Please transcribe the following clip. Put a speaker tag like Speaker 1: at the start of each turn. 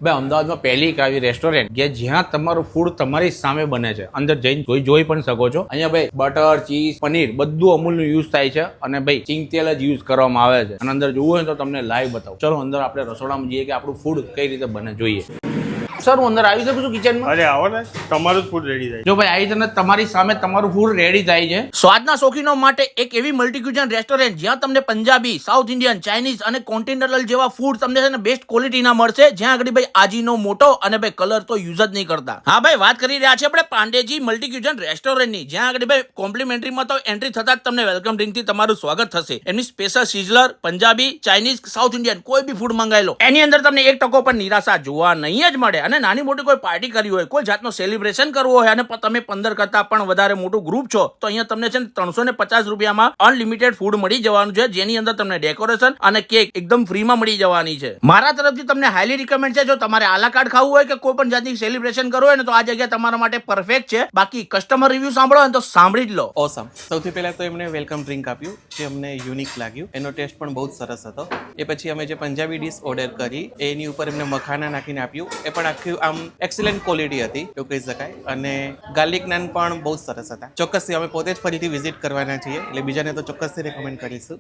Speaker 1: ભાઈ અમદાવાદમાં પહેલી એક આવી રેસ્ટોરન્ટ કે જ્યાં તમારું ફૂડ તમારી સામે બને છે. અંદર જઈને જોઈ પણ શકો છો. અહીંયા ભાઈ બટર, ચીઝ, પનીર બધું અમૂલનું યુઝ થાય છે અને ભાઈ ચીંગ તેલ જ યુઝ કરવામાં આવે છે. અને અંદર જોવું હોય તો તમને લાઈવ બતાવું. ચલો અંદર આપણે રસોડામાં જઈએ કે આપણું ફૂડ કઈ રીતે બને જોઈએ. સર હું અંદર આવી શકું છું કિચનમાં?
Speaker 2: અરે આવો ને, તમારું ફૂડ રેડી થાય.
Speaker 1: જો ભાઈ આવી રીતે તમારી સામે તમારું ફૂડ રેડી થાય છે. સ્વાદના શોખીનો માટે એક એવી મલ્ટી ક્યુઝન રેસ્ટોરન્ટ જ્યાં તમને પંજાબી, સાઉથ ઇન્ડિયન, ચાઇનીઝ અને કોન્ટિનેન્ટલ જેવા ફૂડ તમને છે ને બેસ્ટ ક્વોલિટીના મળશે. જ્યાં આગળ ભાઈ આજીનો મોટો અને ભાઈ કલર તો યુઝ જ નહીં કરતા. હા ભાઈ વાત કરી રહ્યા છે આપણે પાંડેજી મલ્ટી ક્યુઝન રેસ્ટોરન્ટની, જ્યાં આગળ ભાઈ કોમ્પ્લિમેન્ટરીમાં તો એન્ટ્રી થતા જ તમને વેલકમ ડ્રિંકથી તમારું સ્વાગત થશે. એમની special sizzler, Punjabi, Chinese, south Indian કોઈ બી ફૂડ મંગાવી લો, એની અંદર તમને 1% પણ નિરાશા જોવા નહીં જ મળે. અને નાની મોટી કોઈ પાર્ટી કરવી હોય, કોઈ જાતનો સેલિબ્રેશન કરવો હોય અને તમે 15 કરતા પણ વધારે મોટું ગ્રુપ છો તો અહીંયા તમને છે ને 350 રૂપિયામાં અનલિમિટેડ ફૂડ મળી જવાનું છે, જેની અંદર તમને ડેકોરેશન અને કેક એકદમ ફ્રીમાં મળી જવાની છે. મારા તરફથી તમને હાઈલી રિકમેન્ડ છે. જો તમારે આલા કાર્ડ ખાવું હોય કે કોઈ પણ જાતની સેલિબ્રેશન કરવું હોય ને તો આ જગ્યા તમારા માટે પરફેક્ટ છે. બાકી કસ્ટમર રિવ્યુ સાંભળો ને તો સાંભળી જ લો.
Speaker 3: ઓસમ. સૌથી પહેલા તો એમને વેલકમ ડ્રિંક આપ્યું જે અમને યુનિક લાગ્યું. એનો ટેસ્ટ પણ બહુ જ સરસ હતો. એ પછી અમે જે પંજાબી ડિશ ઓર્ડર કરી એની ઉપર એમને મખાના નાખીને આપ્યું. એ પણ આખી આમ એક્સેલન્ટ ક્વોલિટી હતી એવું કહી શકાય. અને ગાર્લિક નાન પણ બહુ સરસ હતા. ચોક્કસથી અમે પોતે જ ફરીથી વિઝિટ કરવાના છીએ એટલે બીજાને તો ચોક્કસથી રેકમેન્ડ કરીશું.